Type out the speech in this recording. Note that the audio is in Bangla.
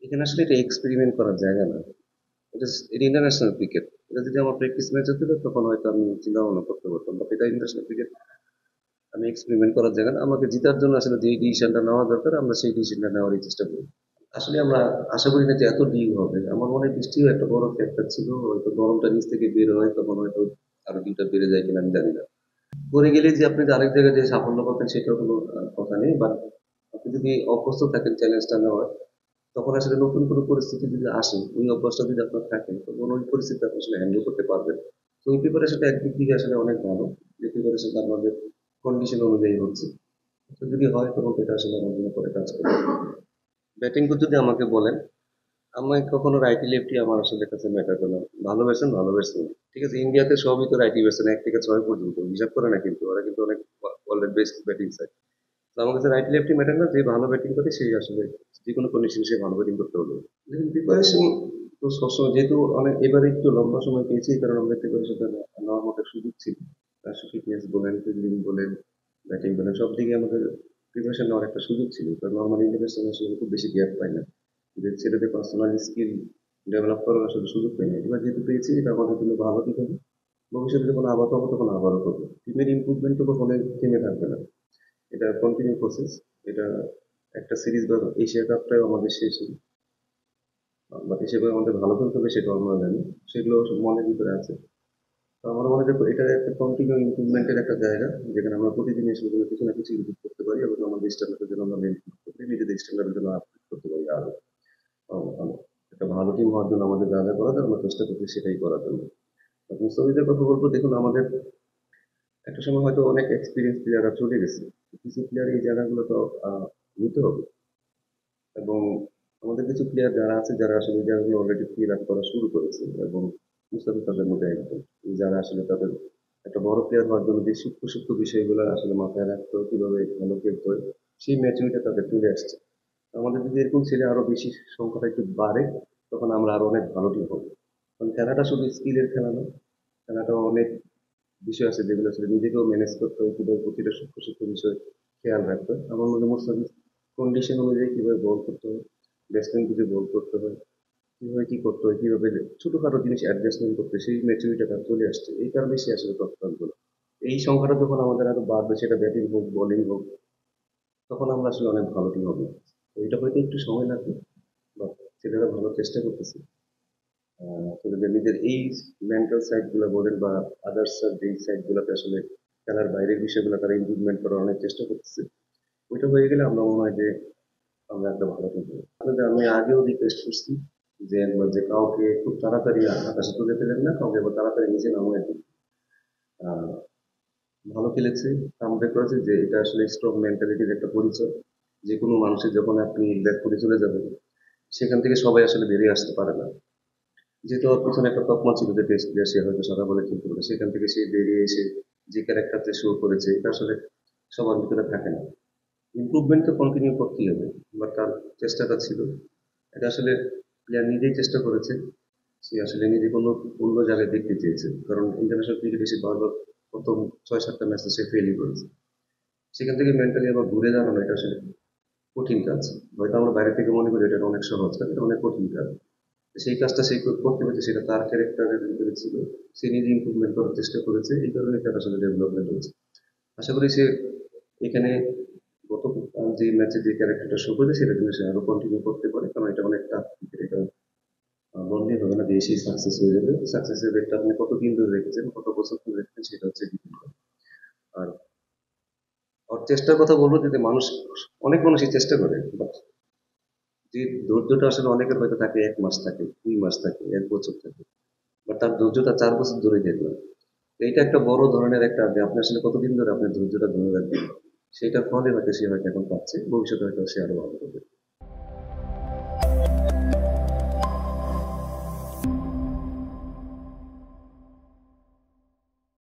এখানে আসলে এটা এক্সপেরিমেন্ট করার জায়গা না। এটা ইন্টারন্যাশনাল ক্রিকেট। এটা যদি আমার প্র্যাকটিস ম্যাচ হতো তখন হয়তো আমি চিন্তা ভাবনা করতে পারতাম, বাট এটা ইন্টারন্যাশনাল ক্রিকেট। আমি এক্সপেরিমেন্ট করার জায়গা না। আমাকে জেতার জন্য আসলে যে ডিসিশনটা নেওয়া দরকার আমরা সেই ডিসিশনটা নেওয়ারই চেষ্টা করি। আসলে আমরা আশা করি না যে এত ডিপ হবে। আমার মনে হয় বৃষ্টিও একটা বড় ফ্যাক্টর ছিল, হয়তো গরমটা নিচ থেকে বের হয় তখন হয়তো আরো ডিপটা বেড়ে যায় কিনা আমি জানি না। পরে গেলে যে আপনি যে আরেক জায়গায় যে সাফল্য পাবেন সেটার কোনো কথা নেই, বাট আপনি যদি অভ্যস্ত থাকেন চ্যালেঞ্জটা নেওয়ার, তখন আসলে নতুন কোনো পরিস্থিতি যদি আসে, ওই অভ্যাসটা যদি আপনার থাকে তখন ওই পরিস্থিতি আপনি আসলে হ্যান্ডেল করতে পারবেন। তো ওই প্রিপারেশনটা একদিক থেকে আসলে অনেক ভালো, যে প্রিপারেশনটা আমাদের কন্ডিশন অনুযায়ী হচ্ছে। তো যদি হয় তখন এটা আসলে আমার জন্য পরে কাজ করবে। ব্যাটিং কোচ যদি আমাকে বলেন, আমি কখনো রাইটি লেফটি আমার আসলে কাছে ম্যাটার করে না। ভালো ব্যাটসম্যান ভালো ব্যাটসম্যান, ঠিক আছে। ইন্ডিয়াতে সবই তো রাইটি ব্যাটসম্যান, 1 থেকে 6 পর্যন্ত হিসাব করে না, কিন্তু ওরা কিন্তু অনেক ওয়ার্ল্ডের বেস্ট ব্যাটিং সাইড। তো আমার কাছে রাইট লেফটি ম্যাটার না, যে ভালো ব্যাটিং করে সেই আসলে যে কোনো কন্ডিশনে সে ভালো ব্যাটিং করতে হবে। দেখুন প্রিপারেশন তো সবসময়, যেহেতু অনেক এবারে একটু লম্বা সময় পেয়েছি এই কারণে আমাদের প্রিপারেশনটা নেওয়ার মতো সুযোগ ছিল। ফিটনেস বলেন, ফিল্ডিং বলেন, ব্যাটিং বলেন, সব দিকে আমাদের প্রিপারেশন নেওয়ার একটা সুযোগ ছিল, কারণ নর্মাল ইন্টারন্যাশনাল আসলে খুব বেশি গ্যাপ পাই না, যে ছেলেদের পার্সোনাল স্কিল ডেভেলপ করার আসলে সুযোগ পাই না। এবার যেহেতু পেয়েছি এটা আমাদের জন্য ভালো দিক হবে। ভবিষ্যতে যখন আবার পাবো তখন আবারও করবো। টিমের ইম্প্রুভমেন্ট তো কখনোই থেমে থাকবে না, এটা কন্টিনিউ প্রসেস। এটা একটা সিরিজ বা এশিয়া কাপটাও আমাদের শেষ হলো, বা এশিয়া কাপ আমাদের ভালো খেলতে হবে সেটাও আমরা জানি, সেগুলো সব মনের ভিতরে আছে। তো আমার মনে হয় যে এটা একটা কন্টিনিউ ইমপ্রুভমেন্টের একটা জায়গা, যেখানে আমরা প্রতিদিন এসে যেন কিছু না কিছু ইমপ্রুভ করতে পারি এবং আমাদের স্ট্যান্ডার্ডের জন্য আমরা ইমপ্রুভ করতে পারি, নিজেদের স্ট্যান্ডার্ডের জন্য আপগ্রেড করতে পারি আরো। ভালো একটা ভালো টিম হওয়ার জন্য আমাদের যা যা করা যায় আমরা চেষ্টা করছি সেটাই করার জন্য। এখন সৌদিদের কথা বলবো, দেখুন আমাদের একটা সময় হয়তো অনেক এক্সপিরিয়েন্স প্লেয়াররা চলে গেছে, কিছু প্লেয়ার এই জায়গাগুলো তো নিতে হবে। এবং আমাদের কিছু প্লেয়ার যারা আছে যারা আসলে এই জায়গাগুলো অলরেডি ফিল আপ করা শুরু করেছে, এবং মুস্তাফিজ তাদের মধ্যে একজন, যারা আসলে তাদের একটা বড় প্লেয়ার হওয়ার জন্য যে সূক্ষ্ম সূক্ষ্ম বিষয়গুলো আসলে মাথায় রাখতে হয়, কিভাবে ভালো খেলতে হয়, সেই ম্যাচুরিটা তাদের চলে আসছে। আমাদের যদি এরকম ছেলে আরো বেশি সংখ্যাটা একটু বাড়ে, তখন আমরা আরো অনেক ভালো টিম হবো। কারণ খেলাটা শুধু স্কিলের খেলা না, খেলাটা অনেক বিষয় আছে যেগুলো আসলে নিজেকেও ম্যানেজ করতে হয়, কিভাবে প্রতিটা সূক্ষ্ম সূক্ষ্ম বিষয় খেয়াল রাখতে হয়। আমার মনে হয় মুস্তাফিজ কন্ডিশন অনুযায়ী কিভাবে বল করতে হয়, ব্যাটসম্যান বুঝে বল করতে হয়, কিভাবে কি করতে হয়, কিভাবে ছোটখাটো জিনিস অ্যাডজাস্টমেন্ট করতে হয়, সেই ম্যাচুরিটা তার চলে আসছে। এই কারণে সে আসলে টপ গুলো। এই সংখ্যাটা যখন আমাদের আরো বাড়বে, সেটা ব্যাটিং হোক বোলিং হোক, তখন আমরা আসলে অনেক ভালো টিম হবে। তো এটা হয়তো একটু সময় লাগবে, বাট ছেলেরা ভালো চেষ্টা করতেছে। ছেলেদের নিজের এই মেন্টাল সাইড গুলো বলেন বা আদার্স যে সাইড গুলোতে আসলে খেলার বাইরের বিষয়গুলো তারা ইমপ্রুভমেন্ট করার অনেক চেষ্টা করতেছে। ওইটা হয়ে গেলে আমরা মনে হয় যে আমরা একটা ভালো টিম পাবো। আসলে আমি আগেও রিকোয়েস্ট করছি যে একবার যে কাউকে খুব তাড়াতাড়ি আকাশে তুলে ফেলেন না, কাউকে আবার তাড়াতাড়ি নিচে নামিয়ে দিন। আহ, ভালো খেলেছে, কামব্যাক করেছে, যে এটা আসলে স্ট্রং মেন্টালিটির একটা পরিচয়। যে কোনো মানুষের যখন আপনি ব্যাক করে চলে যাবেন, সেখান থেকে সবাই আসলে বেরিয়ে আসতে পারে না। যেহেতু ওর পিছনে একটা তকমা ছিল যে টেস্ট প্লেয়ার, সে হয়তো সাদা বলে খেলতে পারে, সেখান থেকে সে বেরিয়ে এসে যে ক্যারেক্টারটা শো করেছে এটা আসলে সবার ভিতরে থাকে না। ইমপ্রুভমেন্ট তো কন্টিনিউ করতেই হবে, বাট তার চেষ্টাটা ছিল, এটা আসলে প্লেয়ার নিজেই চেষ্টা করেছে। সে আসলে নিজে কোনো অন্য জায়গায় দেখতে চেয়েছে, কারণ ইন্টারন্যাশনাল ক্রিকেটে সে বারবার প্রথম 6-7টা ম্যাচে সে ফেলই করেছে। সেখান থেকে মেন্টালি আবার ঘুরে দাঁড়ানো এটা আসলে কঠিন কাজ। হয়তো আমরা বাইরে থেকে মনে করি এটা অনেক সহজ কাজ, এটা অনেক কঠিন কাজ। সেই কাজটা সে করতে পেরেছে, সেটা তার ক্যারেক্টারের ভিতরে ছিল। সে নিজে ইমপ্রুভমেন্ট করার চেষ্টা করেছে, এই কারণে তার আসলে ডেভেলপমেন্ট হয়েছে। আশা করি সে এখানে গত যে ম্যাচে যে ক্যারেক্টারটা শো করেছে সেটা যেন সে আরো কন্টিনিউ করতে পারে, কারণ এটা অনেক টাফ ক্রিকেট। এটা বললেই হবে না যে এসেই সাকসেস হয়ে যাবে। সাকসেসের রেটটা আপনি কতদিন ধরে রেখেছেন, কত বছর ধরে রেখেছেন, সেটা হচ্ছে ডিপেন্ড করে। আর ওর চেষ্টার কথা বলবো, যদি মানুষ, অনেক মানুষই চেষ্টা করে, বাট যে ধৈর্যটা আসলে অনেকের হয়তো থাকে 1 মাস থাকে, 2 মাস থাকে, 1 বছর থাকে, বাট তার ধৈর্যটা 4 বছর ধরে দেখলাম। এইটা একটা বড় ধরনের একটা, যে আপনি আসলে কতদিন ধরে আপনার ধৈর্যটা ধরে রাখবেন, সেটা ফলে হয়তো সে হয়তো এখন পাচ্ছে, ভবিষ্যতে হয়তো সে আরো ভালো করবে।